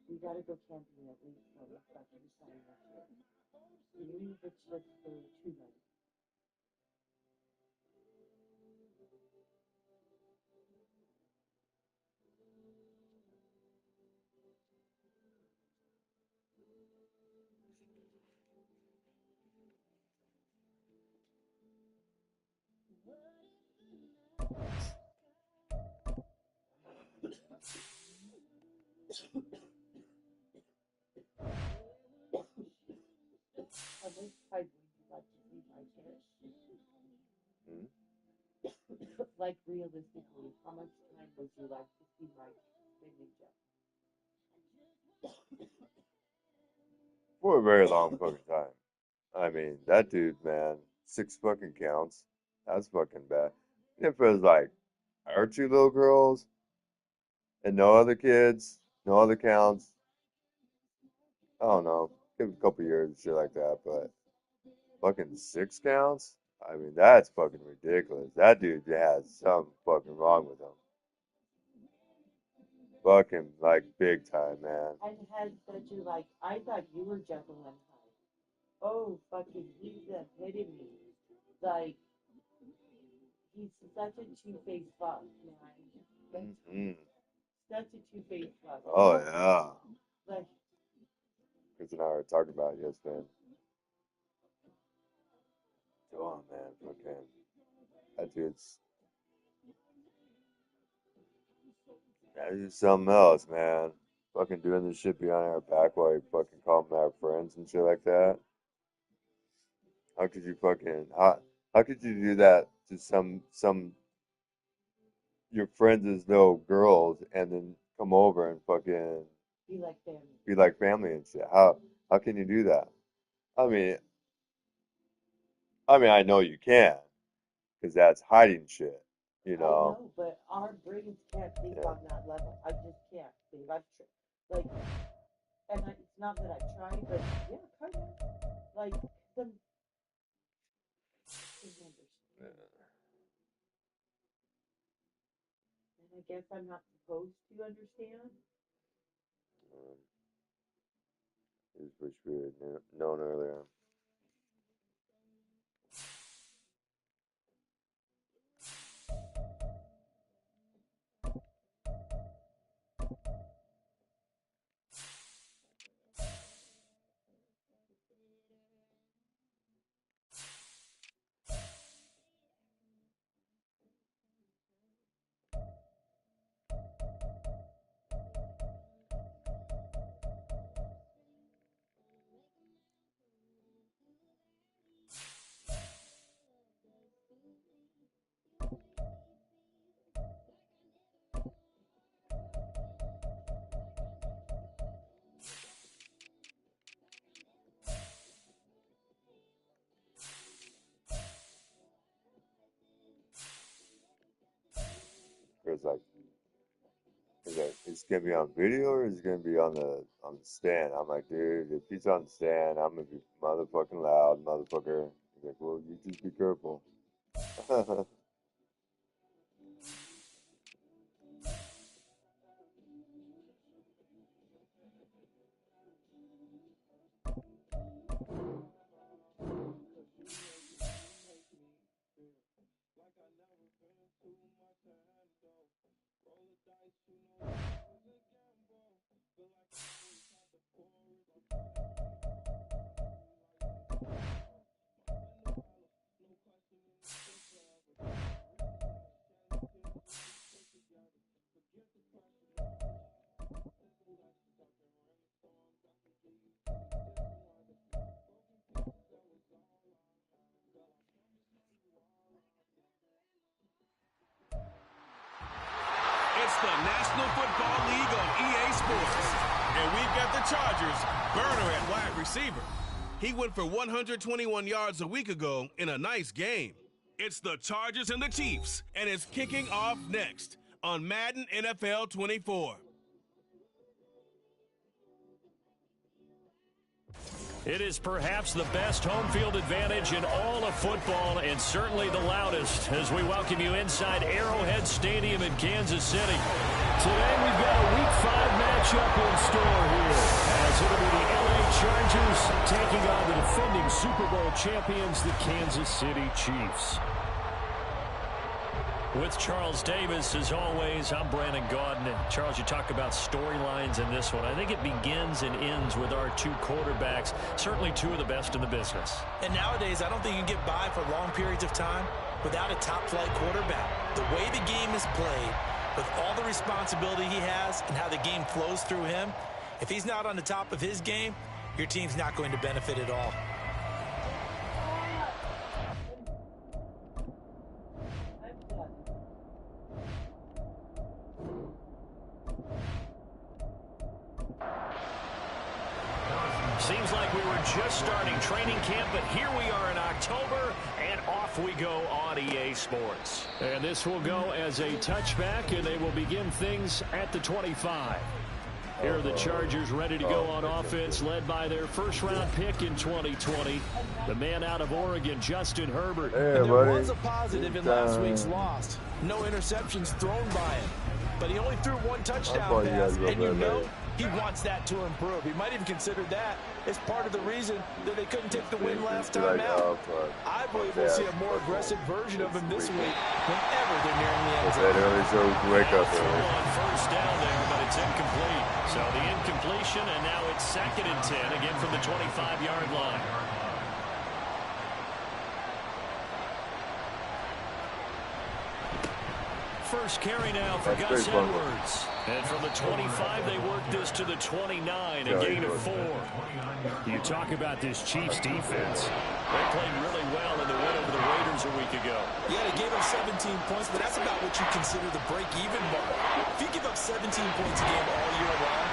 We gotta go camping at least for the fucking time next year. Even if it's just for 2 nights. How much time would you like to see my kid? Like realistically, how much time would you like to see my signature? For a very long fucking time. I mean, that dude, man, 6 fucking counts. That's fucking bad. If it was like our 2 little girls and no other kids, no other counts, I don't know. Give it a couple years and shit like that, but fucking 6 counts? I mean, that's fucking ridiculous. That dude has something fucking wrong with him. Fucking, like, big time, man. And had such a like, I thought you were Jekyll and Hyde. Oh, fucking, he's the epitome. Like, he's such a two-faced fuck, man. Mm-hmm. Such a two-faced fuck. Oh, yeah. Like, Chris and I were talking about it yesterday. Go on, man. Fucking, that dude's. That is something else, man. Fucking doing this shit behind our back while you fucking call them our friends and shit like that. How could you fucking how could you do that to some your friends as though girls and then come over and fucking be like family. be like family and shit? How can you do that? I mean I know you can, because that's hiding shit, you I know. know, but our brains can't think Yeah. on that level. I just can't think. Like, and it's not that I try, but yeah, kind of. Like, the. Yeah. And I guess I'm not supposed to understand. Just wish we had known earlier. It's like, it's gonna be on video or is it gonna be on the stand? I'm like, dude, if he's on the stand, I'm gonna be motherfucking loud, motherfucker. He's like, well, you just be careful. It's the National Football League on EA Sports. And we've got the Chargers, Burner at wide receiver. He went for 121 yards a week ago in a nice game. It's the Chargers and the Chiefs, and it's kicking off next on Madden NFL 24. It is perhaps the best home field advantage in all of football, and certainly the loudest, as we welcome you inside Arrowhead Stadium in Kansas City. Today we've got matchup in store here, as it'll be the LA Chargers taking on the defending Super Bowl champions, the Kansas City Chiefs. With Charles Davis, as always, I'm Brandon Gaudin. And Charles, you talk about storylines in this one. I think it begins and ends with our two quarterbacks, certainly two of the best in the business. And nowadays, I don't think you can get by for long periods of time without a top-flight quarterback. The way the game is played, with all the responsibility he has and how the game flows through him, if he's not on the top of his game, your team's not going to benefit at all. Seems like we were just starting training camp, but here we are in October, and off we go on EA Sports. And this will go as a touchback, and they will begin things at the 25. Here are the Chargers ready to go on offense, led by their first-round pick in 2020, the man out of Oregon, Justin Herbert. Hey, And there buddy. was a positive in last week's loss. No interceptions thrown by him. But he only threw one touchdown thought you pass, guys were and you better. know he wants that to improve. He might even consider that as part of the reason that they couldn't take the win last time out. I believe we'll see a more aggressive version of him this week whenever they're nearing the end That zone. early so we can wake up Throw early. on first down there, but it's incomplete. So the incompletion, and now it's 2nd and 10, again from the 25-yard line. First carry now for That's Gus pretty fun. Edwards. And from the 25, they work this to the 29, a Yeah, gain of he 4. You talk about this Chiefs defense. They played really well in the win over the Raiders a week ago. Yeah, they gave up 17 points, but that's about what you consider the break-even mark. If you give up 17 points a game all year long,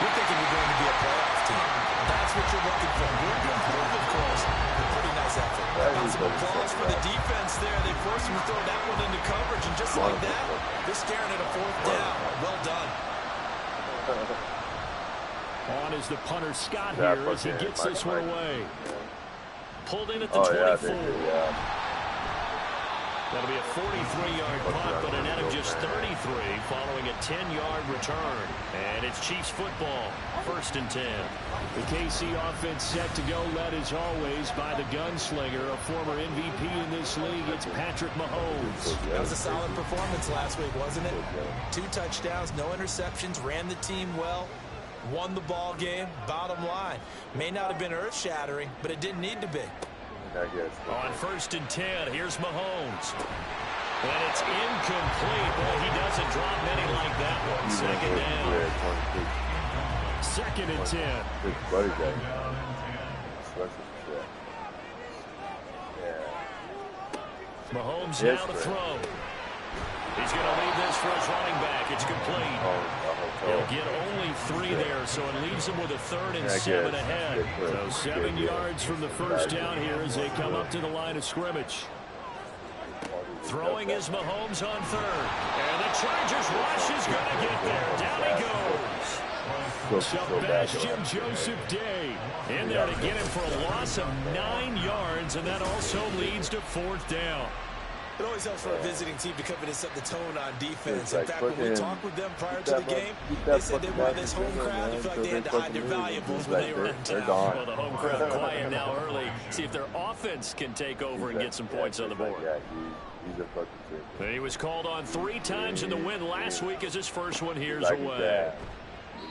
you're thinking you're going to be a playoff team. That's what you're looking for. You're going to improve, of course. A pretty nice effort. Got some applause for the defense there. They forced him to throw that one into coverage, and just like that, they're staring at a 4th down. Well done. On is the punter Scott Yeah, here as he fucking gets this one Mike. away. Pulled in at the Oh, yeah, 24. they do, yeah. That'll be a 43-yard punt, but a net of just 33 following a 10-yard return. And it's Chiefs football, 1st and 10. The KC offense set to go, led as always by the gunslinger, a former MVP in this league. It's Patrick Mahomes. That was a solid performance last week, wasn't it? 2 touchdowns, no interceptions, ran the team well, won the ball game. Bottom line, may not have been earth-shattering, but it didn't need to be. I guess. On 1st and 10, here's Mahomes. And it's incomplete. Boy, he doesn't drop many like that one. 2nd down. 2nd and 10. His buddy guy. Special shit. Yeah. Mahomes Yes, now to Fred. throw. He's going to leave this for his running back. It's complete. He'll get only 3 there, so it leaves him with a 3rd and 7 ahead. So 7 yards from the first down here as they come up to the line of scrimmage. Throwing is Mahomes on 3rd. And the Chargers rush is going to get there. Down he goes. Sebastian Joseph Day in there to get him for a loss of 9 yards, and that also leads to 4th down. It always helps for a visiting team to come in and set the tone on defense. It's In like fact, when we fucking- talked with them prior keep to the that game, keep they that said they fucking wanted back this home together, crowd to man, feel like so they had to they hide their fucking lose. valuables It's when like they were in they're town. gone. Well, the home crowd quiet now early. See if their offense can take over and get some points on the board. Yeah, he's a fucking freak. He was called on 3 times in the win last week as his first one here's Like away. that.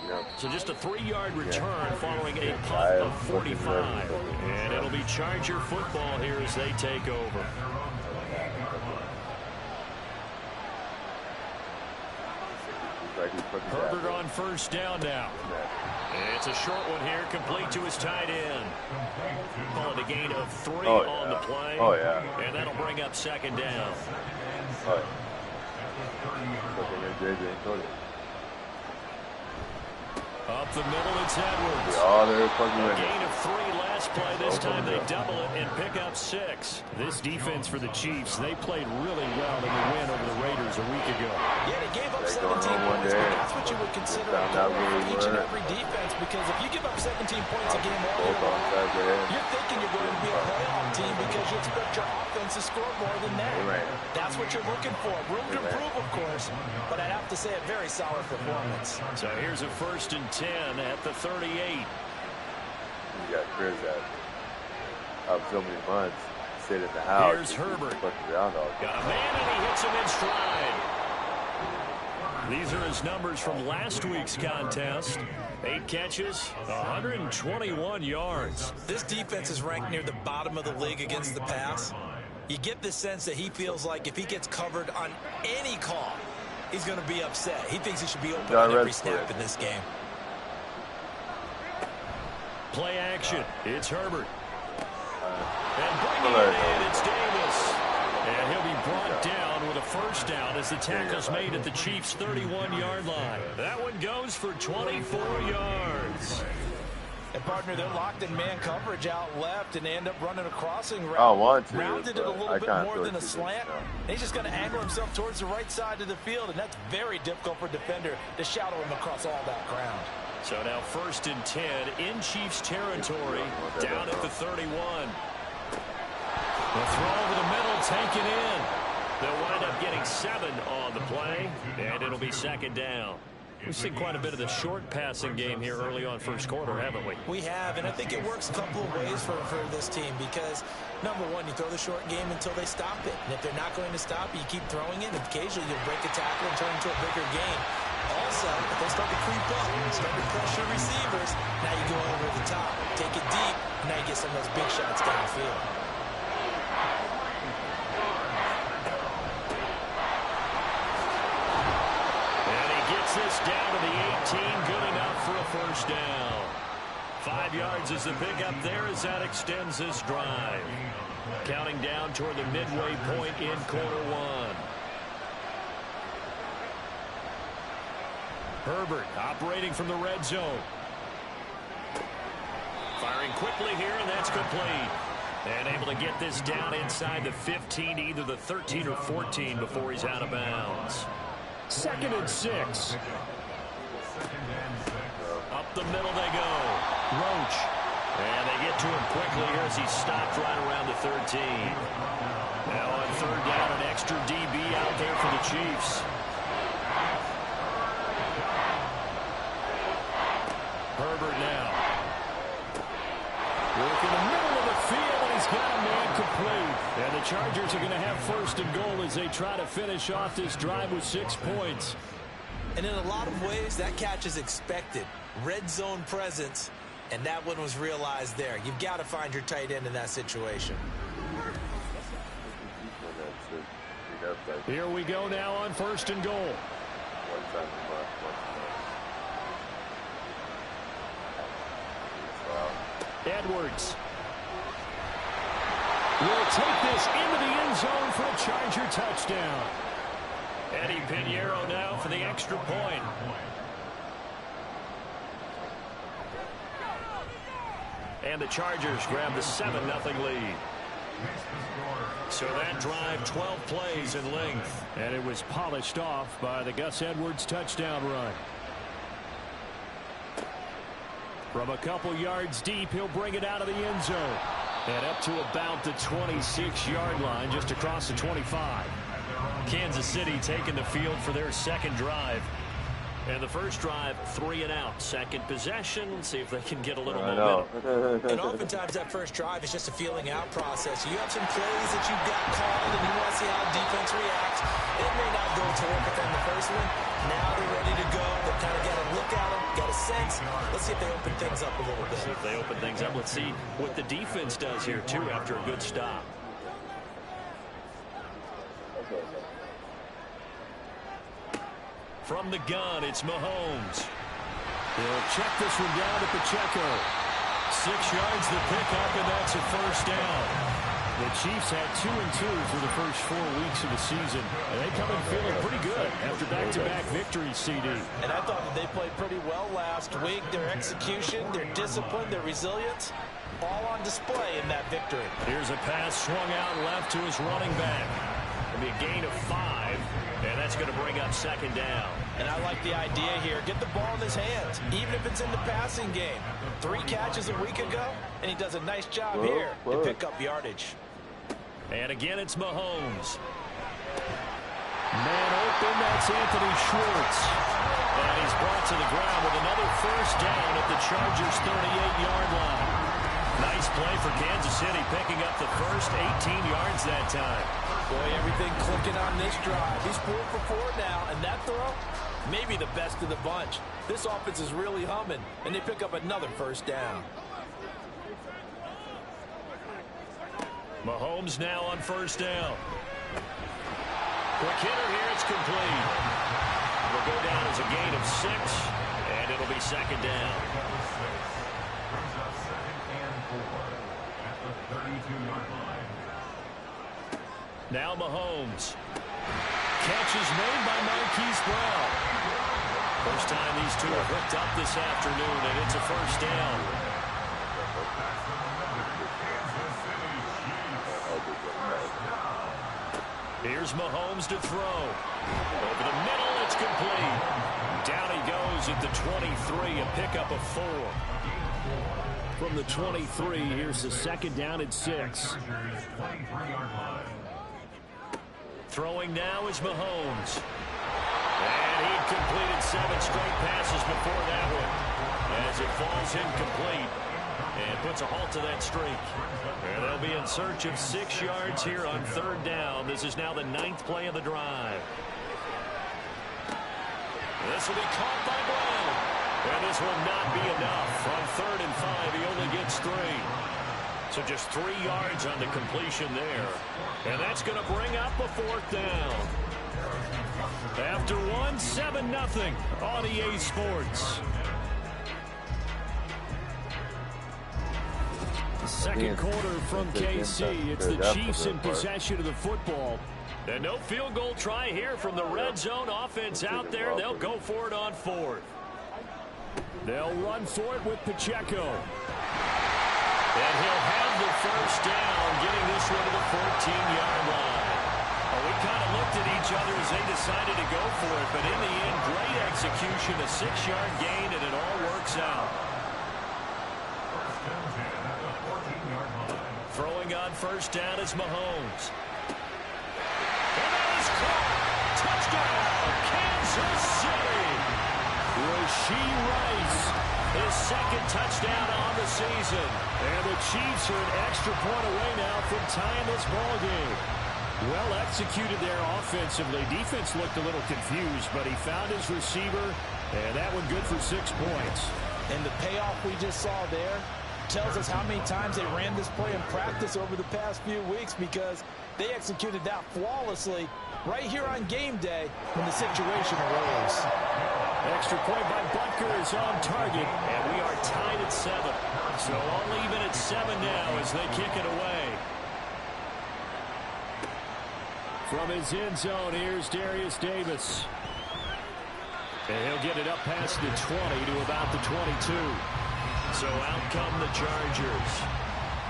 You know, So just a 3-yard return following a punt of 45. And it'll be Charger football here as they take over. like he's fucking Herbert bad. on first down now. It's a short one here, complete to his tight end. Call it a gain of 3 Oh, on the yeah. play. Oh, yeah. And that'll bring up 2nd down. Oh, yeah. Fucking JJ and Cody. Up the middle, it's Edwards. Oh, they're fucking A winning. gain of 3 last play. This time they double it and pick up 6. This defense for the Chiefs, they played really well in the win over the Raiders a week ago. Yeah, they gave up They're 17 going on one points, day. but that's what you would consider a goal for each and every defense, because if you give up 17 points a game all year long, you're thinking you're going to be a playoff team because you expect your offense to score more than that. That's what you're looking for. Room to improve, of course, but I'd have to say a very solid performance. So here's a 1st and 10 at the 38. You got Chris out so many months, sit in the house. Here's Herbert. Around all got a man, and he hits him in stride. These are his numbers from last week's contest. 8 catches, 121 yards. This defense is ranked near the bottom of the league against the pass. You get the sense that he feels like if he gets covered on any call, he's going to be upset. He thinks he should be open on every snap in this game. Play action. It's Herbert. And bringing it in, it's Davis. And he'll be brought down with a 1st down as the tackle's made at the Chiefs' 31-yard line. That one goes for 24 yards. And, partner, they're locked in man coverage out left, and they end up running a crossing route. Rounded it a little bit more than a slant. He's just going to angle himself towards the right side of the field, and that's very difficult for a defender to shadow him across all that ground. So now 1st and 10 in Chiefs territory, down at the 31. The throw over the middle, taken in. They'll wind up getting 7 on the play, and it'll be 2nd down. We've seen quite a bit of the short passing game here early on 1st quarter, haven't we? We have, and I think it works a couple of ways for this team because, number one, you throw the short game until they stop it. And if they're not going to stop it, you keep throwing it, and occasionally you'll break a tackle and turn into a bigger game. Also, if they start to creep up, start to pressure receivers, now you go over the top. Take it deep, and now you get some of those big shots downfield. This down to the 18, good enough for a 1st down. 5 yards is the pickup there as that extends this drive. Counting down toward the midway point in quarter 1. Herbert operating from the red zone. Firing quickly here, and that's complete. And able to get this down inside the 15, either the 13 or 14 before he's out of bounds. 2nd and 6. Up the middle they go. Roach. And they get to him quickly here as he stopped right around the 13. Now on 3rd down, an extra DB out there for the Chiefs. Herbert now. Work in the middle of the field, and he's got a man complete. And the Chargers are going to have 1st and goal as they try to finish off this drive with 6 points. And in a lot of ways, that catch is expected. Red zone presence, and that one was realized there. You've got to find your tight end in that situation. Here we go now on 1st and goal. Edwards will take this into the end zone for a Charger touchdown. Eddie Pinheiro now for the extra point. And the Chargers grab the 7-0 lead. So that drive, 12 plays in length. And it was polished off by the Gus Edwards touchdown run. From a couple yards deep, he'll bring it out of the end zone. And up to about the 26-yard line, just across the 25. Kansas City taking the field for their 2nd drive. And the 1st drive, 3 and out. 2nd possession, see if they can get a little momentum. And oftentimes that 1st drive is just a feeling out process. You have some plays that you've got called, and you want to see how defense reacts. It may not go to work on the 1st one. Now they're ready to go. They've kind of got a look at them, got a sense. Let's see if they open things up a little bit. See if they open things up. Let's see what the defense does here, too, after a good stop. From the gun, it's Mahomes. He'll check this one down to Pacheco. 6 yards the pickup, and that's a 1st down. The Chiefs had 2-2 for the first 4 weeks of the season, and they come in feeling pretty good after back-to-back victories, CD. And I thought that they played pretty well last week. Their execution, their discipline, their resilience, all on display in that victory. Here's a pass swung out left to his running back. It'll be a gain of 5, and that's that's going to bring up second down. And I like the idea here. Get the ball in his hands, even if it's in the passing game. 3 catches a week ago, and he does a nice job here to pick up yardage. And again, it's Mahomes. Man open, that's Anthony Schwartz. And he's brought to the ground with another first down at the Chargers' 38-yard line. Nice play for Kansas City, picking up the first 18 yards that time. Boy, everything clicking on this drive. He's 4 for 4 now, and that throw, maybe the best of the bunch. This offense is really humming, and they pick up another first down. Mahomes now on first down. Quick hitter here, it's complete. It'll go down as a gain of 6, and it'll be second down. Now Mahomes. Catch is made by Marquise Brown. First time these two are hooked up this afternoon, and it's a first down. Here's Mahomes to throw. Over the middle, it's complete. Down he goes at the 23, a pickup of 4. From the 23, here's the second down and 6. Throwing now is Mahomes. And he completed 7 straight passes before that one, as it falls incomplete and puts a halt to that streak. And they'll be in search of 6 yards here on third down. This is now the 9th play of the drive. This will be caught by Brown. And this will not be enough. On 3rd and 5, he only gets 3. So just 3 yards on the completion there. And that's going to bring up a 4th down. After 1, 7-0 on EA Sports. Second quarter from KC. It's the Chiefs in possession of the football. And no field goal try here from the red zone offense out there. They'll go for it on 4th. They'll run for it with Pacheco. And he'll have the first down, getting this one to the 14-yard line. Well, we kind of looked at each other as they decided to go for it, but in the end, great execution, a 6-yard gain, and it all works out. Throwing on first down is Mahomes. And that is caught. Touchdown, Kansas City. Rashee Rice, his second touchdown on the season. And the Chiefs are an extra point away now from tying this ball game. Well executed there offensively. Defense looked a little confused, but he found his receiver, and that one good for 6 points. And the payoff we just saw there tells us how many times they ran this play in practice over the past few weeks, because they executed that flawlessly right here on game day when the situation arose. Extra point by Butker is on target, and we are tied at 7. So all even at 7 now as they kick it away. From his end zone, here's Darius Davis. And he'll get it up past the 20 to about the 22. So out come the Chargers.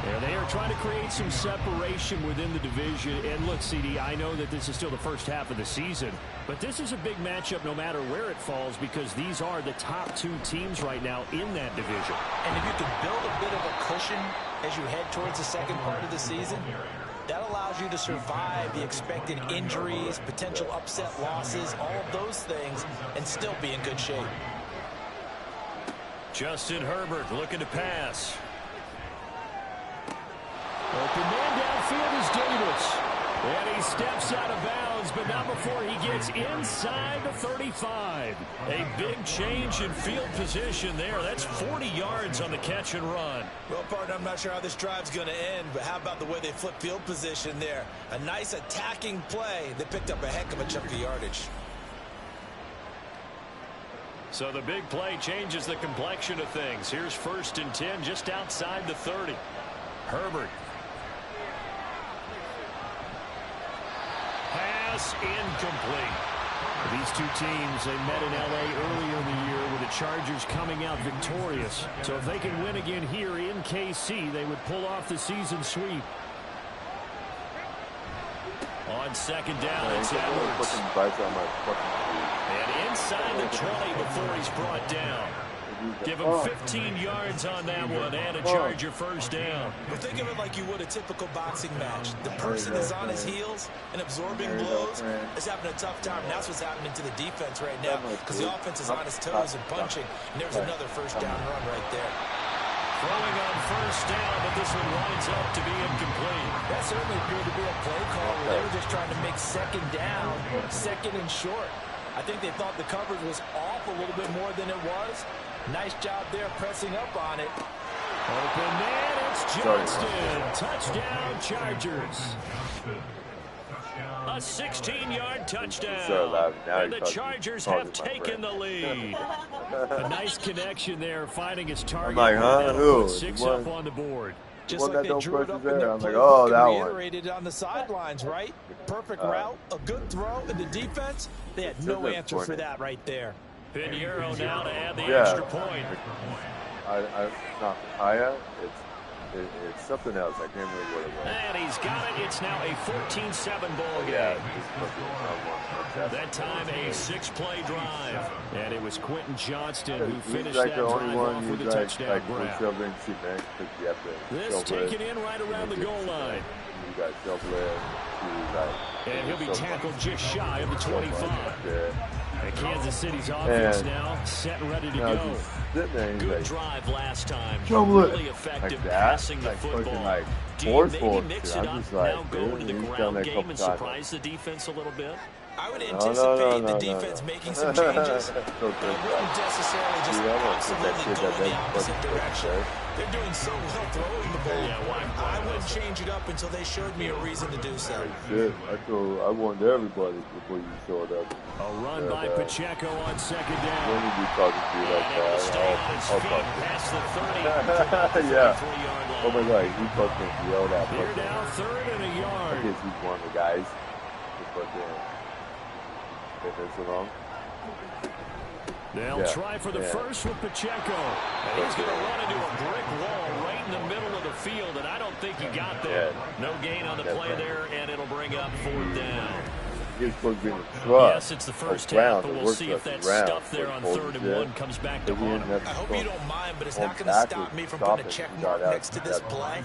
And they are trying to create some separation within the division. And look, CD, I know that this is still the first half of the season, but this is a big matchup no matter where it falls, because these are the top 2 teams right now in that division. And if you can build a bit of a cushion as you head towards the second part of the season, that allows you to survive the expected injuries, potential upset losses, all of those things, and still be in good shape. Justin Herbert looking to pass. Open man downfield is Davis. And he steps out of bounds, but not before he gets inside the 35. A big change in field position there. That's 40 yards on the catch and run. Well, partner, I'm not sure how this drive's going to end, but how about the way they flip field position there? A nice attacking play. They picked up a heck of a chunk of yardage. So the big play changes the complexion of things. Here's 1st and 10 just outside the 30. Herbert. Pass incomplete. These two teams, they met in L.A. earlier in the year with the Chargers coming out victorious. So if they can win again here in KC, they would pull off the season sweep. On second down, it's Edwards. And inside the 20 before he's brought down. Give him 15 yards on that one and a Charger first down. But think of it like you would a typical boxing match. The person is on his heels and absorbing blows is having a tough time. And that's what's happening to the defense right now because the offense is on his toes and punching. And there's another first down run right there. Throwing on first down, but this one winds up to be incomplete. That certainly appeared to be a play call where they were just trying to make second down, second and short. I think they thought the coverage was off a little bit more than it was. Nice job there pressing up on it. Open man, it's Johnston. Touchdown, Chargers. A 16-yard touchdown. And the Chargers have taken the lead. A nice connection there, finding his target. I'm like, huh? Who? 6 up on the board. Just like they drew it up in their playbook oh, that and reiterated it on the sidelines, right? Perfect route, a good throw, and the defense, they had no answer for that right there. Pinheiro now to add the extra point. Not Kaya. It's something else. I can't remember what it was. And he's got it. It's now a 14-7 ball game. That time a 6-play drive. And it was Quentin Johnston who finished that drive off with a touchdown grab. This taken in right around the goal line. And he'll be tackled just shy of the 25. And Kansas City's offense now set and ready to go. Good drive last time. Really effective passing the football. Do you maybe mix it up, now go to the ground game and surprise the defense a little bit? I would anticipate the defense making some changes. But I wouldn't necessarily just absolutely go in the opposite direction. They're doing so well throwing the ball. Yeah, I wouldn't change it up until they showed me a reason to do so. I warned everybody before you showed up. A run by Pacheco on second down. When did you talking to you like that? I'll talk to you. Yeah. Oh my God, he fucking yelled at me. Here now, 3rd and a yard. I guess he's one of the guys. They'll try for the first with Pacheco. And he's going to run into a brick wall right in the middle of the field, and I don't think he got there. No gain on the play there, and it'll bring up 4th down. Yes, it's the first half, but we'll see if that stuff there on 3rd and 1 comes back to haunt him. I hope you don't mind, but it's not going to stop me from putting a check mark next to this play.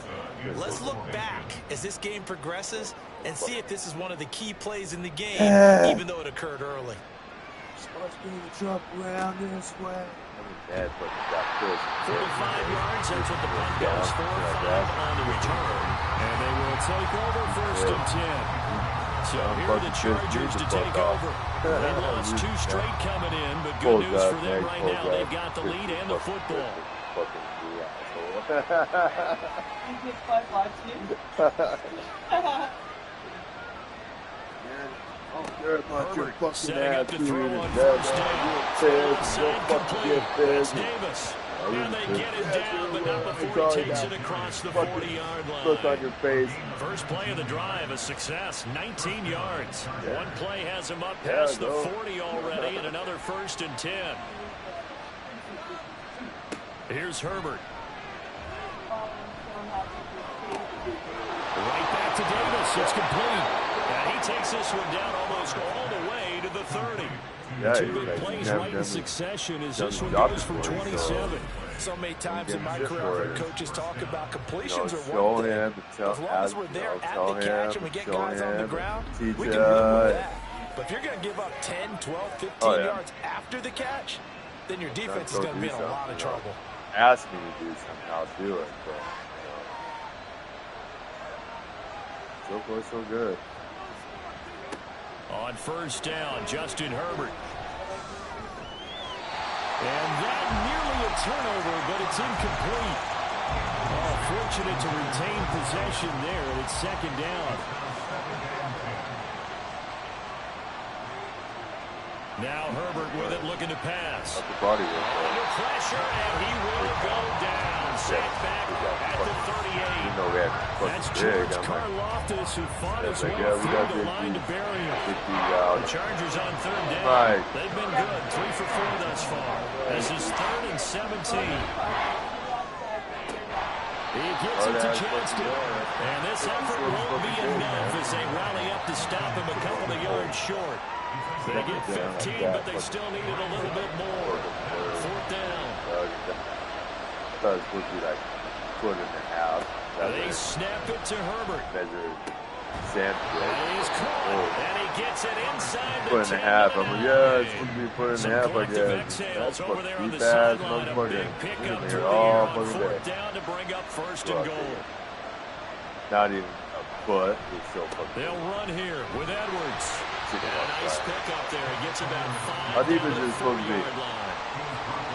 Let's look back as this game progresses and see if this is one of the key plays in the game, even though it occurred early. Let's bring the truck around this way. 35 yards, that's what the punt goes for. 5 on the return. And they will take over 1st and 10. So here are the Chargers to take over. They lost 2 straight coming in, but good news for them right now. They've got the lead and the football. Herbert setting up to throw on 1st down. Outside complete. That's Davis. And they get it down, but not before he takes it across the 40-yard line. First play of the drive, a success, 19 yards. One play has him up past the 40 already, and another 1st and 10. Here's Herbert. Right back to Davis. It's complete. And he takes this one down almost all the way to the 30. Two big plays right in succession as this one goes from 27. So many times in my career, I've heard coaches talk about completions are one thing. As long as we're there at the catch and we get guys on the ground, we can live with that. But if you're going to give up 10, 12, 15 yards after the catch, then your defense is going to be in a lot of trouble. Ask me to do something, I'll do it. But, so far, so good. On 1st down, Justin Herbert. And that nearly a turnover, but it's incomplete. Oh, fortunate to retain possession there. It's 2nd down. Now Herbert with it, looking to pass. Under pressure, and he will go down. Sacked back at the 38. That's George Karlaftis who fought his way through the line to bury him. The Chargers on 3rd down. They've been good, 3 for 4 thus far. This is 3rd and 17. He gets it to Johnston. And this effort won't be enough as they rally up to stop him a couple of yards short. They get 15, but they still need it a little bit more. 4th down. I thought it was supposed to be like a foot and a half. They snap it to Herbert. Sand He's caught, and he gets it inside the 10. Foot and a half. I'm like, yeah, it's supposed to be a foot and a half, I guess. That's over there on the fast, sideline. A big pickup through the all air on 4th down to bring up 1st and goal. Not even a foot. It's still fucking. They'll run here with Edwards. And a nice pickup there. He gets about 5. I think this is supposed to be.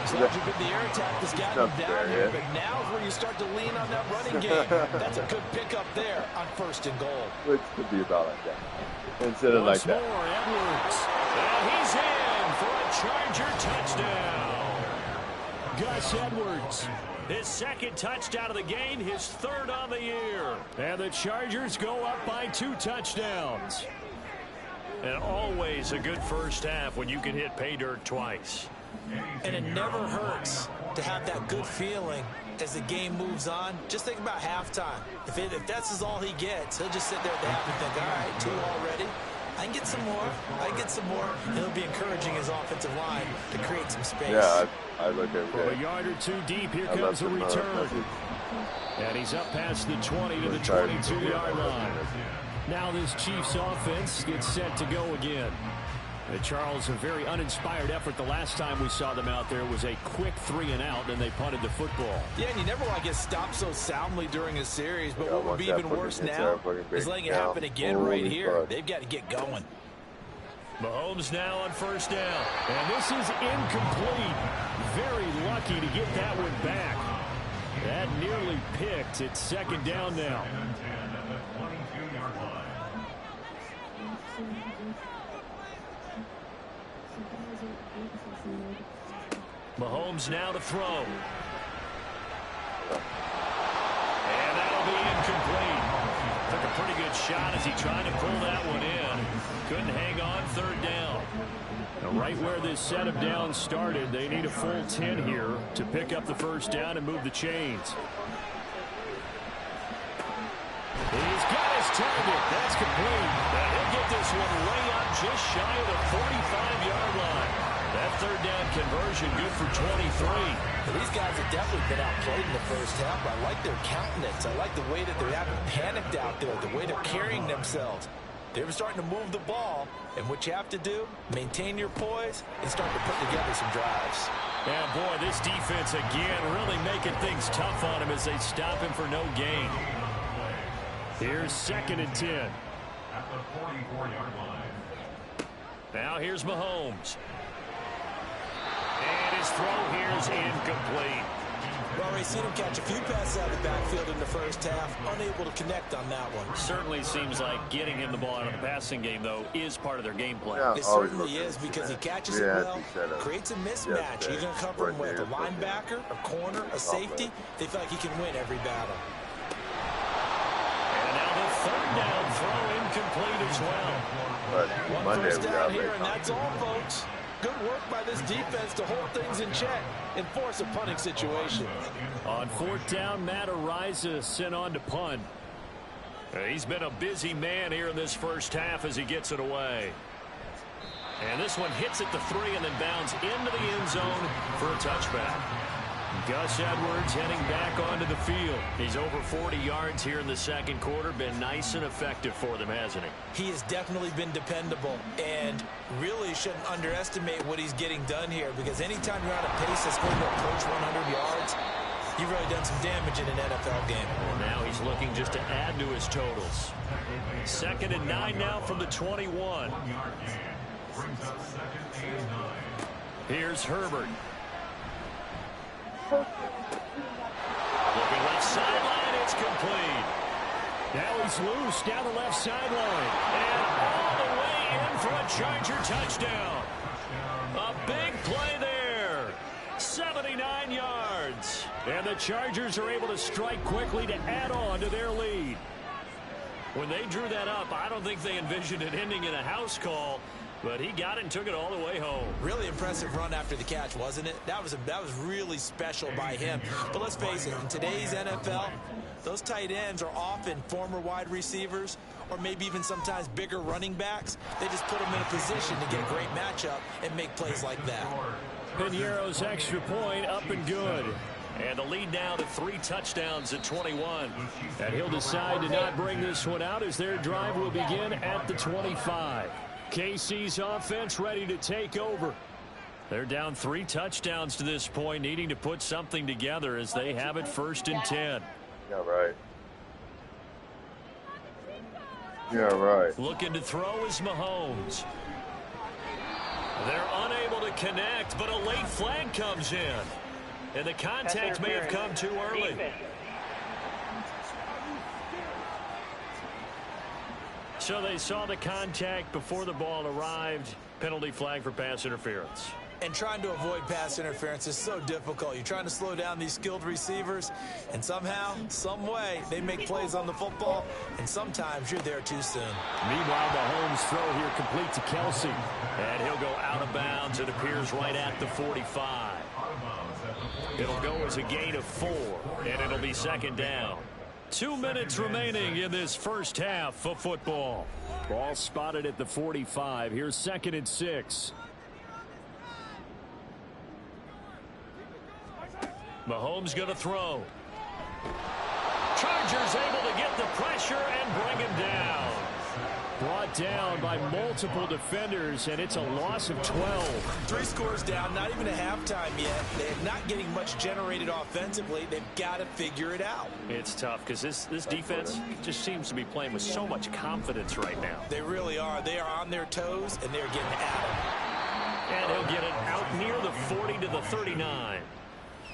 As long as you get the air attack that's gotten him down here, but now is where you start to lean on that running game. That's a good pickup there on 1st and goal. Which could be about like that. Instead of like that. More, Edwards. And he's in for a Charger touchdown. Gus Edwards. His 2nd touchdown of the game, his 3rd on the year. And the Chargers go up by 2 touchdowns. And always a good first half when you can hit pay dirt twice. And it never hurts to have that good feeling as the game moves on. Just think about halftime. If that's all he gets, he'll just sit there at the half and think, all right, 2 already. I can get some more. I can get some more. And he'll be encouraging his offensive line to create some space. Yeah, I look at From a yard or 2 deep, here comes a return. And he's up past the 20 to the 22-yard line. Now this Chiefs offense gets set to go again. Charles, a very uninspired effort the last time we saw them out there was a quick 3 and out, and they punted the football. Yeah, and you never want to get stopped so soundly during a series, but what would be even worse now is letting it happen again right here. They've got to get going. Mahomes now on 1st down, and this is incomplete. Very lucky to get that one back. That nearly picked. It's 2nd down now. Mahomes now to throw. And that'll be incomplete. Took a pretty good shot as he tried to pull that one in. Couldn't hang on 3rd down. Now right where this set of downs started, they need a full 10 here to pick up the 1st down and move the chains. He's got his target. That's complete. Now he'll get this one way up just shy of the 45-yard line. That 3rd down conversion good for 23. These guys have definitely been outplayed in the first half. I like their countenance. I like the way that they haven't panicked out there, the way they're carrying themselves. They're starting to move the ball, and what you have to do, maintain your poise and start to put together some drives. Yeah, boy, this defense again really making things tough on him as they stop him for no gain. Here's 2nd and 10. At the 44-yard line. Now here's Mahomes. And his throw here is incomplete. We've already seen him catch a few passes out of the backfield in the first half, unable to connect on that one. Certainly seems like getting him the ball out of the passing game, though, is part of their game plan. Yeah, it certainly is because he catches it well, creates a mismatch. You're going to cover him with a linebacker, a corner, a safety. They feel like he can win every battle. And now the 3rd down throw incomplete as well. One first down here, and that's all, folks. Good work by this defense to hold things in check and force a punting situation. On 4th down, Matt Araiza sent on to punt. He's been a busy man here in this first half as he gets it away. And this one hits at the 3 and then bounds into the end zone for a touchback. Gus Edwards heading back onto the field. He's over 40 yards here in the 2nd quarter. Been nice and effective for them, hasn't he? He has definitely been dependable and really shouldn't underestimate what he's getting done here because anytime you're on a pace that's going to approach 100 yards, you've really done some damage in an NFL game. Well, now he's looking just to add to his totals. 2nd and 9 now from the 21. Here's Herbert. Looking left sideline, it's complete. Now he's loose down the left sideline. And all the way in for a Charger touchdown. A big play there. 79 yards. And the Chargers are able to strike quickly to add on to their lead. When they drew that up, I don't think they envisioned it ending in a house call. But he got it and took it all the way home. Really impressive run after the catch, wasn't it? That was really special by him. But let's face it, in today's NFL, those tight ends are often former wide receivers or maybe even sometimes bigger running backs. They just put them in a position to get a great matchup and make plays like that. Piñeiro's extra point up and good. And the lead now to 3 touchdowns at 21. And he'll decide to not bring this one out as their drive will begin at the 25. KC's offense ready to take over. They're down 3 touchdowns to this point, needing to put something together as they have it 1st and 10. Yeah, right. Yeah, right. Looking to throw is Mahomes. They're unable to connect, but a late flag comes in. And the contact may have come too early. So they saw the contact before the ball arrived. Penalty flag for pass interference. And trying to avoid pass interference is so difficult. You're trying to slow down these skilled receivers, and somehow, some way, they make plays on the football, and sometimes you're there too soon. Meanwhile, Mahomes' throw here complete to Kelsey. And he'll go out of bounds. It appears right at the 45. It'll go as a gain of 4, and it'll be 2nd down. 2 minutes remaining in this first half of football. Ball spotted at the 45. Here's 2nd and 6. Mahomes going to throw. Chargers able to get the pressure and bring him down. Brought down by multiple defenders, and it's a loss of 12. 3 scores down, not even a halftime yet. They're not getting much generated offensively. They've got to figure it out. It's tough because this defense just seems to be playing with so much confidence right now. They really are. They are on their toes, and they're getting at them. And he'll get it out near the 40 to the 39.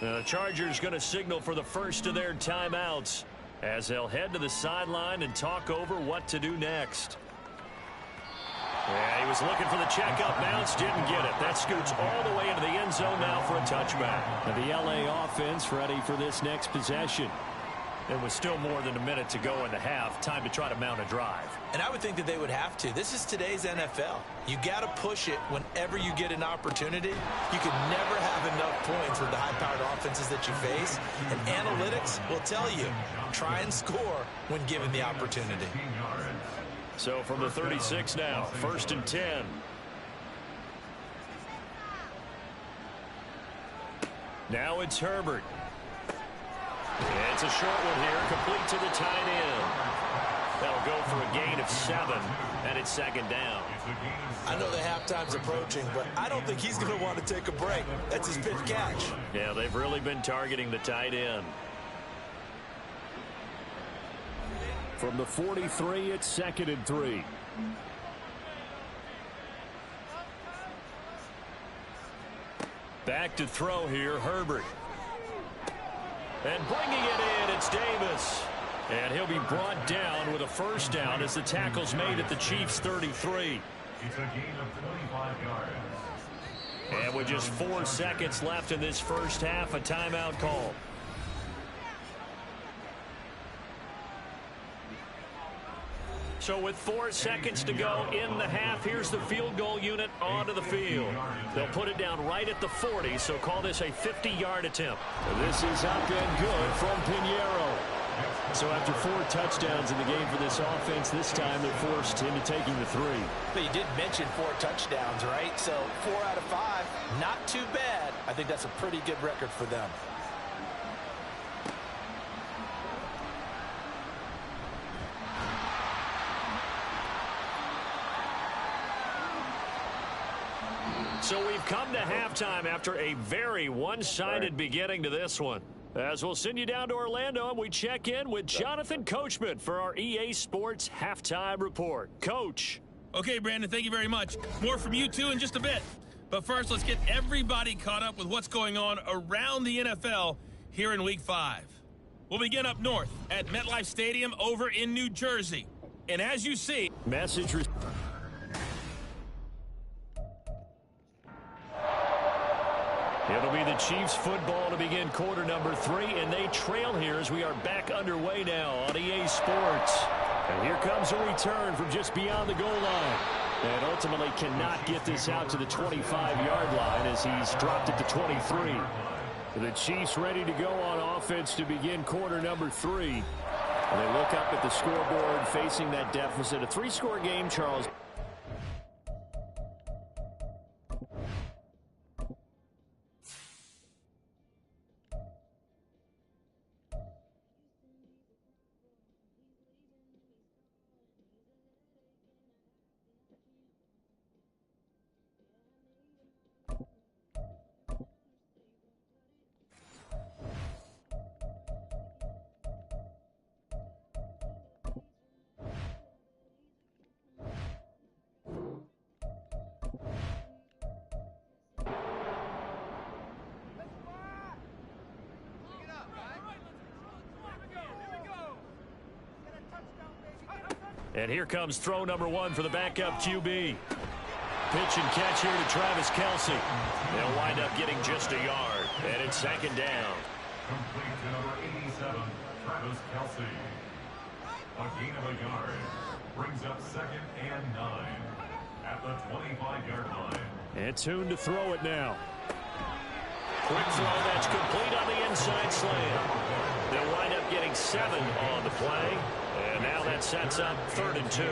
The Chargers going to signal for the first of their timeouts as they'll head to the sideline and talk over what to do next. Yeah, he was looking for the checkup bounce, didn't get it. That scoots all the way into the end zone now for a touchback. And the LA offense ready for this next possession. There was still more than a minute to go in the half. Time to try to mount a drive. And I would think that they would have to. This is today's NFL. You got to push it whenever you get an opportunity. You can never have enough points with the high-powered offenses that you face. And analytics will tell you, try and score when given the opportunity. So from the 36 now, 1st and 10. Now it's Herbert. It's a short one here, complete to the tight end. That'll go for a gain of 7, and it's 2nd down. I know the halftime's approaching, but I don't think he's going to want to take a break. That's his pitch catch. Yeah, they've really been targeting the tight end. From the 43, it's 2nd and 3. Back to throw here, Herbert. And bringing it in, it's Davis. And he'll be brought down with a 1st down as the tackle's made at the Chiefs' 33. It's a gain of 25 yards. And with just 4 seconds left in this first half, a timeout call. So with 4 seconds to go in the half, here's the field goal unit onto the field. They'll put it down right at the 40, so call this a 50-yard attempt. This is up and good from Piñeiro. So after 4 touchdowns in the game for this offense, this time they're forced into taking the 3. But you did mention 4 touchdowns, right? So 4 out of 5, not too bad. I think that's a pretty good record for them. So we've come to halftime after a very one-sided beginning to this one. As we'll send you down to Orlando, and we check in with Jonathan Coachman for our EA Sports Halftime Report. Coach. Okay, Brandon, thank you very much. More from you, too, in just a bit. But first, let's get everybody caught up with what's going on around the NFL here in Week 5. We'll begin up north at MetLife Stadium over in New Jersey. And as you see... It'll be the Chiefs football to begin quarter number 3, and they trail here as we are back underway now on EA Sports. And here comes a return from just beyond the goal line. And ultimately cannot get this out to the 25-yard line as he's dropped it to 23. The Chiefs ready to go on offense to begin quarter number 3. And they look up at the scoreboard facing that deficit. A 3-score game, Charles. And here comes throw number 1 for the backup QB. Pitch and catch here to Travis Kelce. They'll wind up getting just a yard. And it's second down. Complete to number 87, Travis Kelce. A gain of a yard. Brings up 2nd and 9 at the 25-yard line. And Tune to throw it now. Quick throw that's complete on the inside slant. They'll wind up getting 7 on the play. And now that sets up 3rd and 2.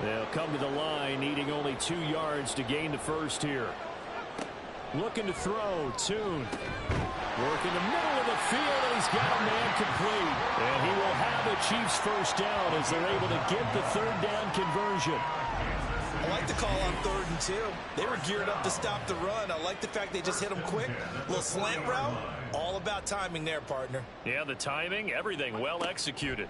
They'll come to the line, needing only 2 yards to gain the first here. Looking to throw, Tune. Working the middle of the field, and he's got a man complete. And he will have the Chiefs first down as they're able to get the 3rd down conversion. I like the call on 3rd and 2. They were geared up to stop the run. I like the fact they just hit them quick. A little slant route. All about timing there, partner. Yeah, the timing, everything well executed.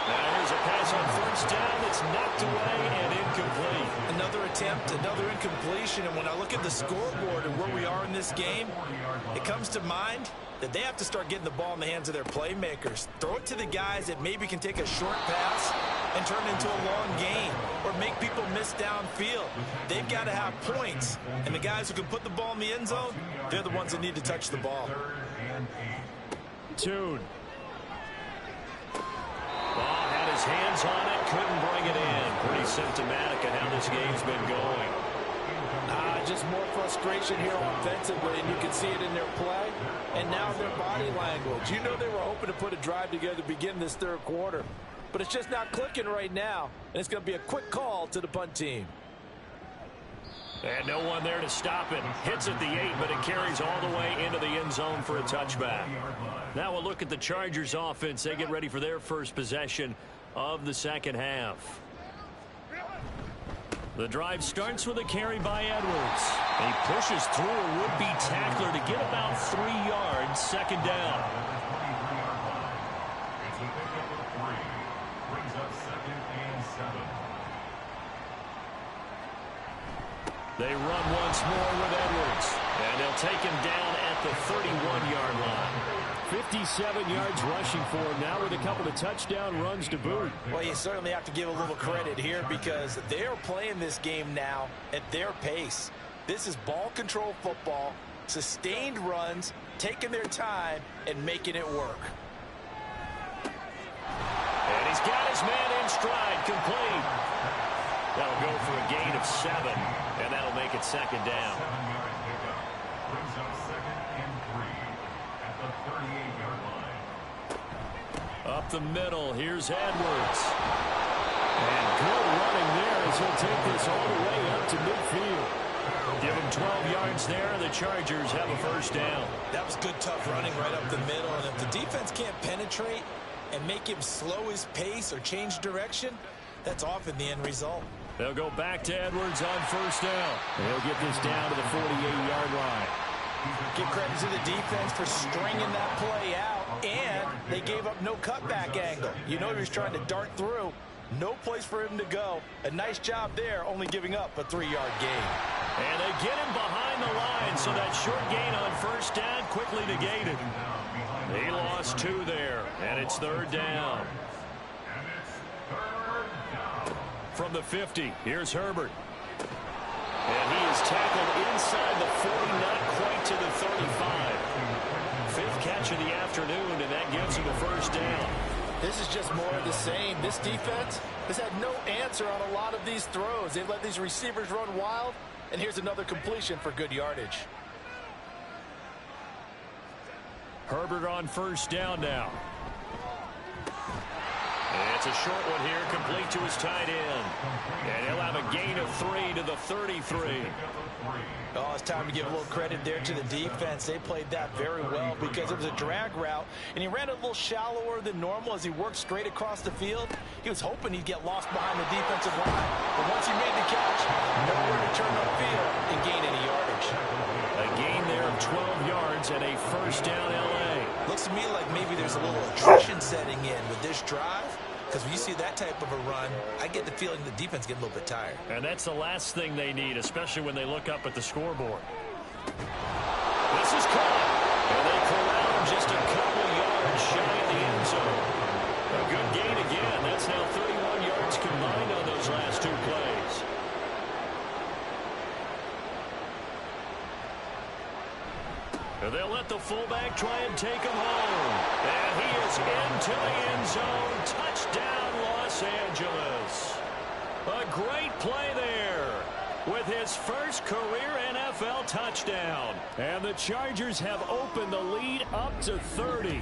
Now here's a pass on 1st down. It's knocked away and incomplete. Another attempt, another incompletion. And when I look at the scoreboard and where we are in this game, it comes to mind that they have to start getting the ball in the hands of their playmakers. Throw it to the guys that maybe can take a short pass and turn it into a long gain or make people miss downfield. They've got to have points. And the guys who can put the ball in the end zone, they're the ones that need to touch the ball. Tune. Ball had his hands on it, couldn't bring it in. Pretty symptomatic of how this game's been going. Just more frustration here offensively, and you can see it in their play and now their body language. You know they were hoping to put a drive together to begin this 3rd quarter, but it's just not clicking right now, and it's going to be a quick call to the punt team. And no one there to stop it. Hits at the 8, but it carries all the way into the end zone for a touchback. Now we'll look at the Chargers offense. They get ready for their first possession of the second half. The drive starts with a carry by Edwards. He pushes through a would-be tackler to get about 3 yards, second down. It's a pickup of 3. Brings up 2nd and 7. They run once more with Edwards. And they'll take him down at the 31-yard line. 57 yards rushing for him now with a couple of touchdown runs to boot. Well, you certainly have to give a little credit here because they're playing this game now at their pace. This is ball control football, sustained runs, taking their time, and making it work. And he's got his man in stride, complete. That'll go for a gain of 7, and that'll make it second down. 7-yard pickup. Brings up 2nd and 3 at the 38-yard line. Up the middle, here's Edwards. And good running there as he'll take this all the way up to midfield. Give him 12 yards there, and the Chargers have a first down. That was good, tough running right up the middle, and if the defense can't penetrate and make him slow his pace or change direction, that's often the end result. They'll go back to Edwards on first down. They'll get this down to the 48-yard line. Give credit to the defense for stringing that play out, and they gave up no cutback angle. You know he was trying to dart through. No place for him to go. A nice job there, only giving up a 3-yard gain. And they get him behind the line, so that short gain on first down quickly negated. He lost 2 there, and it's 3rd down. From the 50, here's Herbert. And he is tackled inside the 40, not quite to the 35. 5th catch of the afternoon, and that gives him a first down. This is just more of the same. This defense, has had no answer on a lot of these throws. They've let these receivers run wild, and here's another completion for good yardage. Herbert on first down now. It's a short one here, complete to his tight end. And he'll have a gain of 3 to the 33. Oh, it's time to give a little credit there to the defense. They played that very well because it was a drag route, and he ran a little shallower than normal as he worked straight across the field. He was hoping he'd get lost behind the defensive line, but once he made the catch, nowhere to turn upfield and gain any yardage. A gain there of 12 yards and a first down L.A. Looks to me like maybe there's a little attrition setting in with this drive. Because when you see that type of a run, I get the feeling the defense get a little bit tired. And that's the last thing they need, especially when they look up at the scoreboard. This is caught. And they corral him just a couple yards shy of the end zone. A good gain again. That's now 31 yards combined on those last two plays. And they'll let the fullback try and take him home. And he is into the end zone. Touchdown, Los Angeles. A great play there with his first career NFL touchdown. And the Chargers have opened the lead up to 30.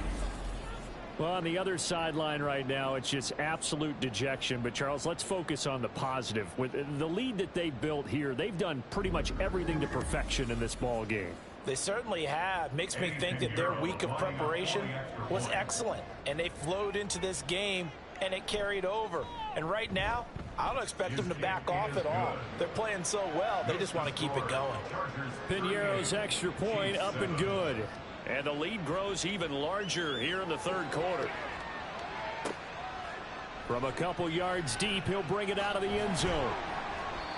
Well, on the other sideline right now, it's just absolute dejection. But, Charles, let's focus on the positive. With the lead that they built here, they've done pretty much everything to perfection in this ball game. They certainly have. Makes me think that their week of preparation was excellent. And they flowed into this game, and it carried over. And right now, I don't expect them to back off at all. They're playing so well, they just want to keep it going. Piñeiro's extra point up and good. And the lead grows even larger here in the third quarter. From a couple yards deep, he'll bring it out of the end zone.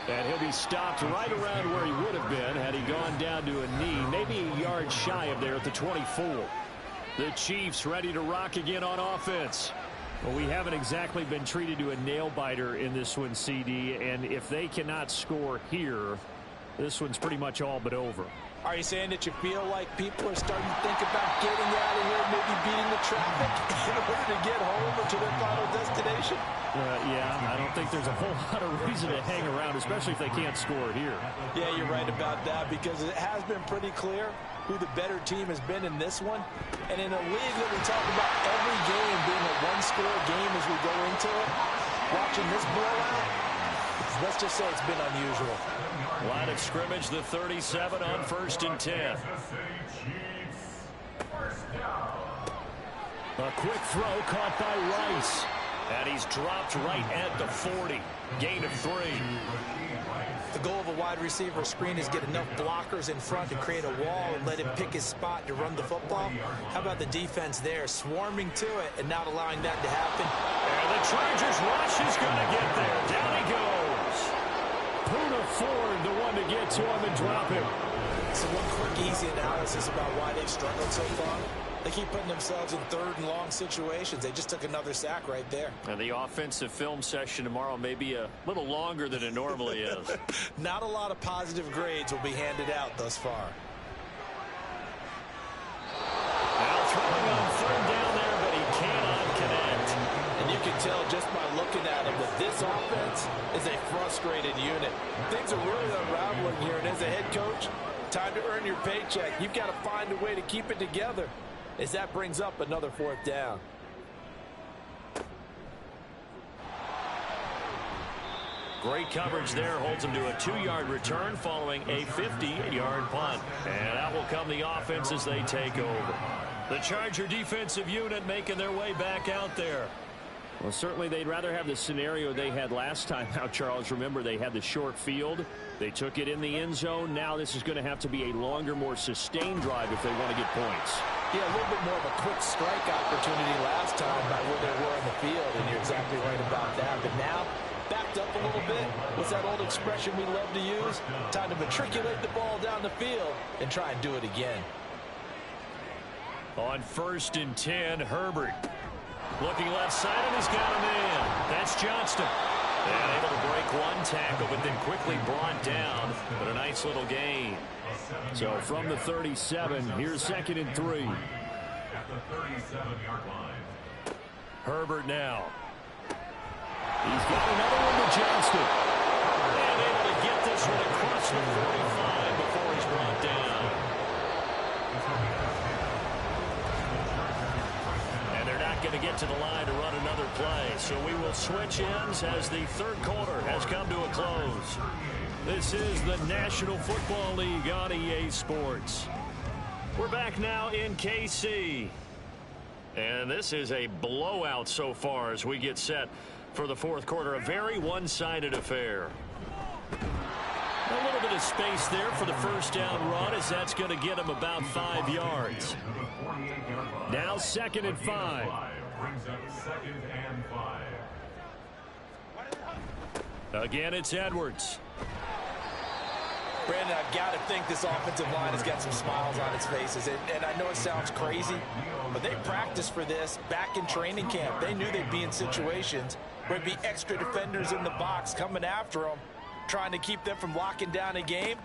And he'll be stopped right around where he would have been had he gone down to a knee, maybe a yard shy of there at the 24. The Chiefs ready to rock again on offense. Well, we haven't exactly been treated to a nail-biter in this one, CD, and if they cannot score here, this one's pretty much all but over. Are you saying that you feel like people are starting to think about getting out of here, maybe beating the traffic in order to get home or to their final destination? Yeah, I don't think there's a whole lot of reason to hang around, especially if they can't score here. Yeah, you're right about that because it has been pretty clear who the better team has been in this one. And in a league that we talk about every game being a one-score game as we go into it, watching this blowout, let's just say it's been unusual. Line of scrimmage, the 37 on 1st and 10. A quick throw caught by Rice. And he's dropped right at the 40. Gain of 3. The goal of a wide receiver screen is get enough blockers in front to create a wall and let him pick his spot to run the football. How about the defense there, swarming to it and not allowing that to happen? And the Chargers rush is going to get there. Down he goes. Poona Ford, the one to get to him and drop him. So one quick, easy analysis about why they've struggled so far. They keep putting themselves in third and long situations. They just took another sack right there. And the offensive film session tomorrow may be a little longer than it normally is. Not a lot of positive grades will be handed out thus far. Now throwing on third down there, but he cannot connect. And you can tell just by looking at him that this offense is a frustrated unit. Things are really unraveling here, and as a head coach, time to earn your paycheck. You've got to find a way to keep it together as that brings up another 4th down. Great coverage there, holds him to a 2-yard return following a 50-yard punt. And out will come the offense as they take over. The Charger defensive unit making their way back out there. Well, certainly they'd rather have the scenario they had last time out, Charles. Remember, they had the short field. They took it in the end zone. Now this is going to have to be a longer, more sustained drive if they want to get points. Yeah, a little bit more of a quick strike opportunity last time by where they were in the field, and you're exactly right about that. But now, backed up a little bit. What's that old expression we love to use? Time to matriculate the ball down the field and try and do it again. On 1st and 10, Herbert. Looking left side, and he's got him in. That's Johnston. And able to break one tackle, but then quickly brought down. But a nice little gain. So from the 37, here's 2nd and 3. At the 37-yard line. Herbert now. He's got another one to Johnston. And able to get this one across the 45 before he's brought down. And they're not going to get to the line to run another play. So we will switch ends as the third quarter has come to a close. This is the National Football League on EA Sports. We're back now in KC. And this is a blowout so far as we get set for the fourth quarter. A very one-sided affair. A little bit of space there for the first down run, as that's going to get him about 5 yards. Now 2nd and 5. Brings up 2nd and 5. Again, it's Edwards. Brandon, I've got to think this offensive line has got some smiles on its faces. And I know it sounds crazy, but they practiced for this back in training camp. They knew they'd be in situations where there'd be extra defenders in the box coming after them, trying to keep them from locking down a game.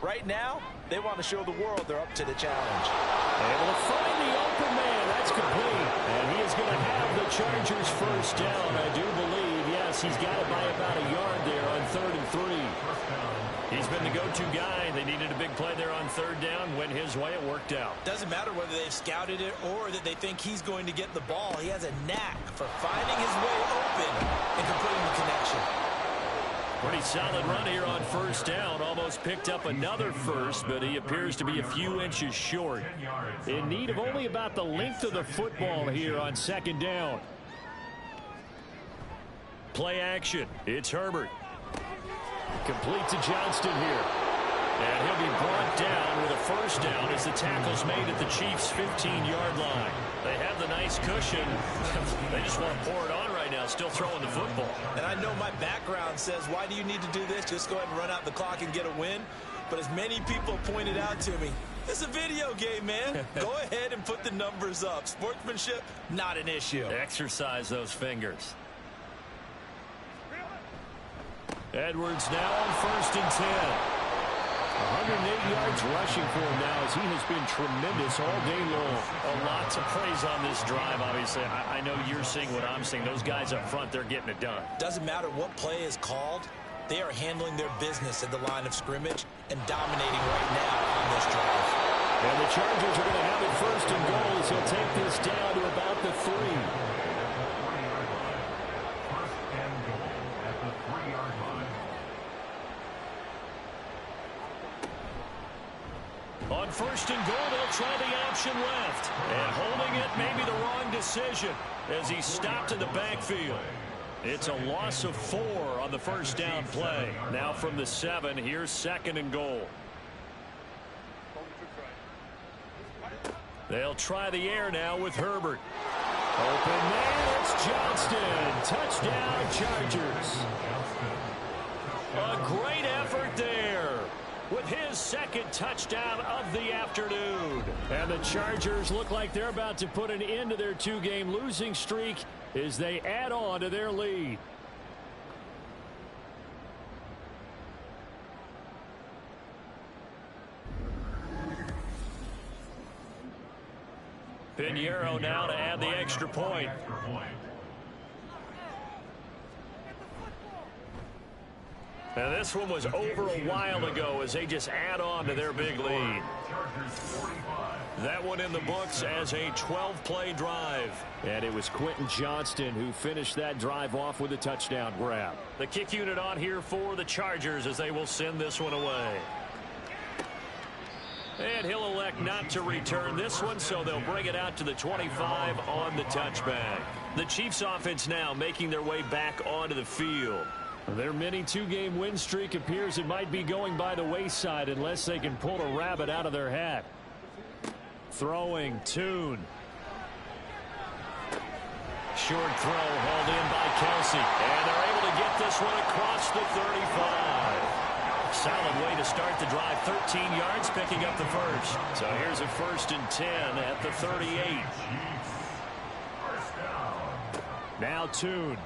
Right now, they want to show the world they're up to the challenge. Able to find the open man. That's complete. And he is going to have the Chargers first down, I do believe. Yes, he's got it by about a yard there on 3rd and 3. He's been the go-to guy. They needed a big play there on 3rd down. Went his way. It worked out. Doesn't matter whether they've scouted it or that they think he's going to get the ball. He has a knack for finding his way open and completing the connection. Pretty solid run here on 1st down. Almost picked up another first, but he appears to be a few inches short. In need of only about the length of the football here on 2nd down. Play action. It's Herbert. Complete to Johnston here. And he'll be brought down with a first down as the tackle's made at the Chiefs' 15-yard line. They have the nice cushion. They just want to pour it on right now, still throwing the football. And I know my background says, why do you need to do this? Just go ahead and run out the clock and get a win. But as many people pointed out to me, it's a video game, man. Go ahead and put the numbers up. Sportsmanship, not an issue. Exercise those fingers. Edwards now on 1st and 10. 108 yards rushing for him now as he has been tremendous all day long. A lot to praise on this drive, obviously. I know you're seeing what I'm seeing. Those guys up front, they're getting it done. Doesn't matter what play is called. They are handling their business at the line of scrimmage and dominating right now on this drive. And the Chargers are going to have it 1st and goal as he'll take this down to about the 3. On 1st and goal, they'll try the option left. And holding it may be the wrong decision as he stopped in the backfield. It's a loss of 4 on the first down play. Now from the 7, here's 2nd and goal. They'll try the air now with Herbert. Open man, it's Johnston. Touchdown, Chargers. A great effort there with his 2nd touchdown of the afternoon. And the Chargers look like they're about to put an end to their 2-game losing streak as they add on to their lead. Pinheiro now to add the extra point. Now this one was over a while ago as they just add on to their big lead. That one in the books as a 12-play drive. And it was Quentin Johnston who finished that drive off with a touchdown grab. The kick unit on here for the Chargers as they will send this one away. And he'll elect not to return this one, so they'll bring it out to the 25 on the touchback. The Chiefs offense now making their way back onto the field. Their mini 2-game win streak appears it might be going by the wayside unless they can pull a rabbit out of their hat. Throwing, Tune. Short throw hauled in by Kelsey. And they're able to get this one across the 35. Solid way to start the drive. 13 yards, picking up the first. So here's a 1st and 10 at the 38. Now Tune.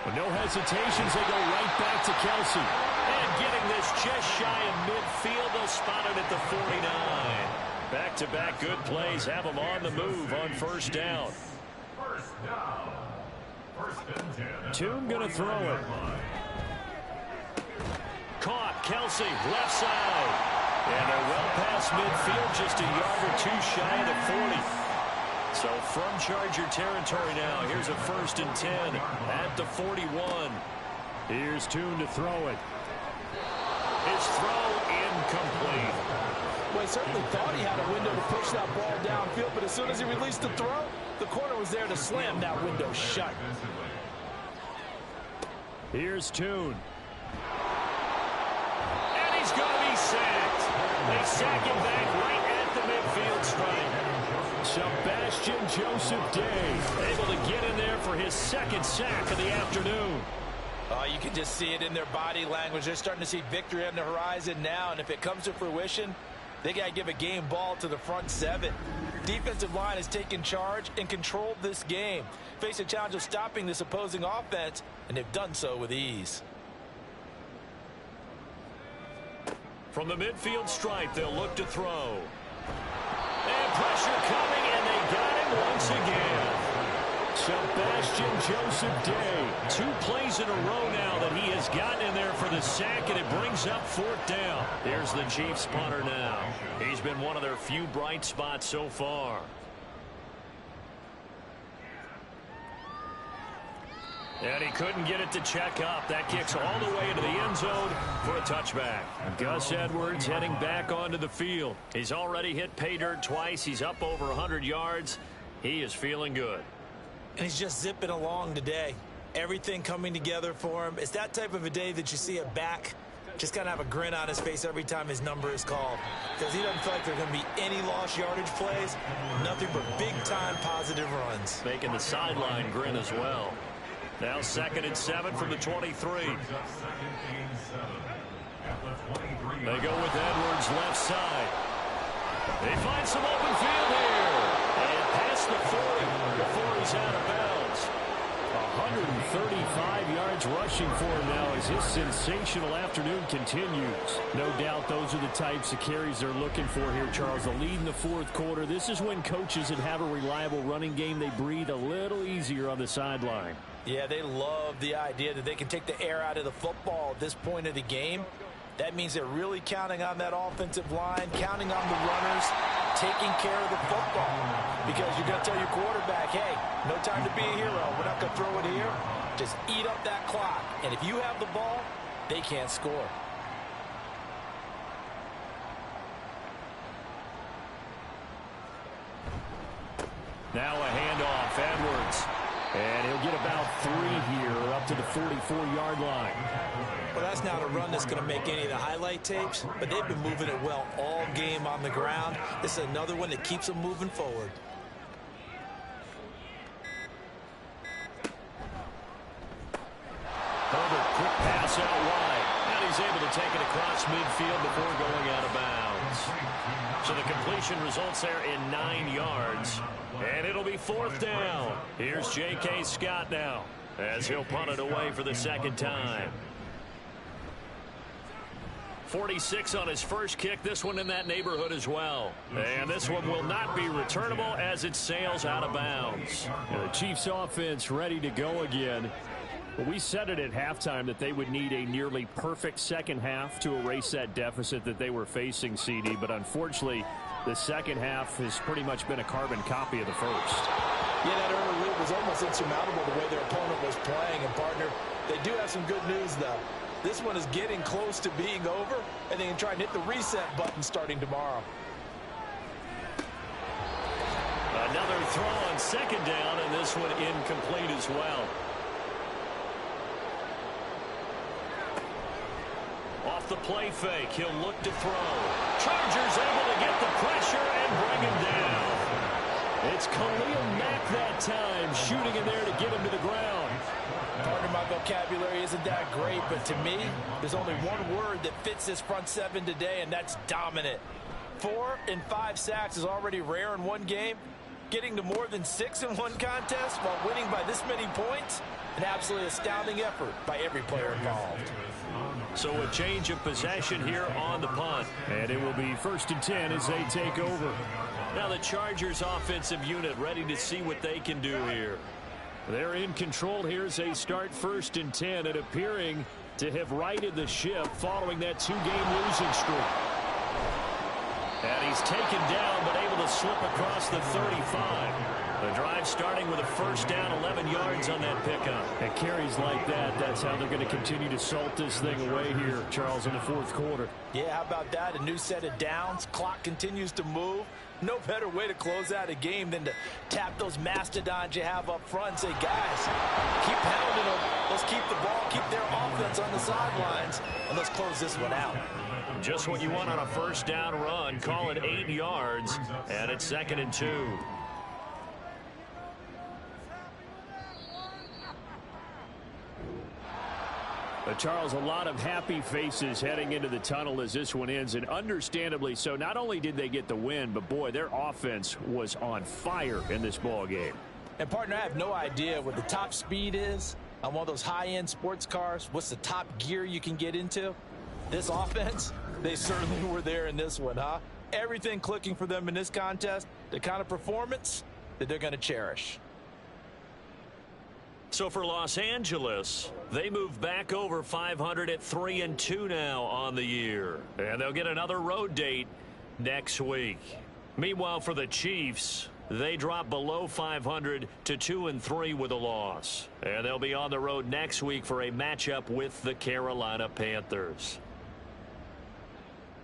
With no hesitations, they go right back to Kelsey. And getting this just shy of midfield, they'll spot it at the 49. Back-to-back good plays have them on the move on 1st down. First and 10. Toon going to throw it. Caught. Kelsey, left side. And they're well past midfield, just a yard or two shy of the 40. So from Charger territory now, here's a first and 10 at the 41. Here's Toon to throw it. His throw incomplete. Well, he certainly thought he had a window to push that ball downfield, but as soon as he released the throw, the corner was there to slam that window shut. Here's Toon. And he's going to be sacked. They sack him back right at the midfield stripe. Sebastian Joseph Day able to get in there for his second sack of the afternoon. You can just see it in their body language. They're starting to see victory on the horizon now, and if it comes to fruition, they got to give a game ball to the front seven. Defensive line has taken charge and controlled this game. Face a challenge of stopping this opposing offense, and they've done so with ease. From the midfield stripe, they'll look to throw. And pressure coming, and they got him once again. Sebastian Joseph Day. 2 plays in a row now that he has gotten in there for the sack, and it brings up 4th down. Here's the Chiefs punter now. He's been one of their few bright spots so far. And he couldn't get it to check up. That kicks all the way into the end zone for a touchback. Gus Edwards heading back onto the field. He's already hit pay dirt twice. He's up over 100 yards. He is feeling good. And he's just zipping along today. Everything coming together for him. It's that type of a day that you see a back just kind of have a grin on his face every time his number is called. Because he doesn't feel like there are going to be any lost yardage plays. Nothing but big-time positive runs. Making the sideline grin as well. Now 2nd and 7 from the 23. They go with Edwards left side. They find some open field here. And past the 40 before he's out of bounds. 135 yards rushing for him now as his sensational afternoon continues. No doubt those are the types of carries they're looking for here, Charles. The lead in the 4th quarter. This is when coaches that have a reliable running game, they breathe a little easier on the sideline. Yeah, they love the idea that they can take the air out of the football at this point of the game. That means they're really counting on that offensive line, counting on the runners, taking care of the football. Because you're going to tell your quarterback, hey, no time to be a hero. We're not going to throw it here. Just eat up that clock. And if you have the ball, they can't score. Now a handoff, Edwards. And he'll get about 3 here up to the 44-yard line. Well, that's not a run that's going to make any of the highlight tapes, but they've been moving it well all game on the ground. This is another one that keeps them moving forward. Herbert, quick pass out wide. And he's able to take it across midfield before going out of bounds. So the completion results there in 9 yards. And it'll be 4th down. Here's J.K. Scott now as he'll punt it away for the 2nd time. 46 on his first kick. This one in that neighborhood as well. And this one will not be returnable as it sails out of bounds. And the Chiefs offense ready to go again. Well, we said it at halftime that they would need a nearly perfect second half to erase that deficit that they were facing, CD. But unfortunately, the second half has pretty much been a carbon copy of the first. Yeah, that early lead was almost insurmountable the way their opponent was playing. And, partner, they do have some good news, though. This one is getting close to being over, and they can try and hit the reset button starting tomorrow. Another throw on 2nd down, and this one incomplete as well. Off the play fake, he'll look to throw. Chargers able to get the pressure and bring him down. It's Khalil Mack that time, shooting in there to get him to the ground. Partner, my vocabulary isn't that great, but to me, there's only one word that fits this front seven today, and that's dominant. 4 and 5 sacks is already rare in one game. Getting to more than 6 in one contest while winning by this many points, an absolutely astounding effort by every player involved. So a change of possession here on the punt. And it will be 1st and 10 as they take over. Now the Chargers offensive unit ready to see what they can do here. They're in control here as they start 1st and 10 and appearing to have righted the ship following that 2-game losing streak. And he's taken down but able to slip across the 35. The drive starting with a 1st down, 11 yards on that pickup. And carries like that, that's how they're going to continue to salt this thing away here, Charles, in the 4th quarter. Yeah, how about that? A new set of downs. Clock continues to move. No better way to close out a game than to tap those mastodons you have up front and say, guys, keep pounding them. Let's keep the ball, keep their offense on the sidelines, and let's close this one out. Just what you want on a 1st down run. Call it 8 yards, and it's 2nd and 2. But Charles, a lot of happy faces heading into the tunnel as this one ends, and understandably so. Not only did they get the win, but boy, their offense was on fire in this ball game. And partner, I have no idea what the top speed is on one of those high-end sports cars. What's the top gear you can get into? This offense, they certainly were there in this one, huh? Everything clicking for them in this contest, the kind of performance that they're going to cherish. So for Los Angeles, they move back over 500 at 3-2 now on the year. And they'll get another road date next week. Meanwhile, for the Chiefs, they drop below 500 to 2-3 with a loss. And they'll be on the road next week for a matchup with the Carolina Panthers.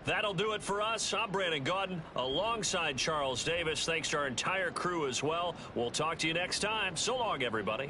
That'll do it for us. I'm Brandon Gaudin alongside Charles Davis. Thanks to our entire crew as well. We'll talk to you next time. So long, everybody.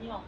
Yeah.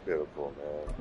pitiful, man.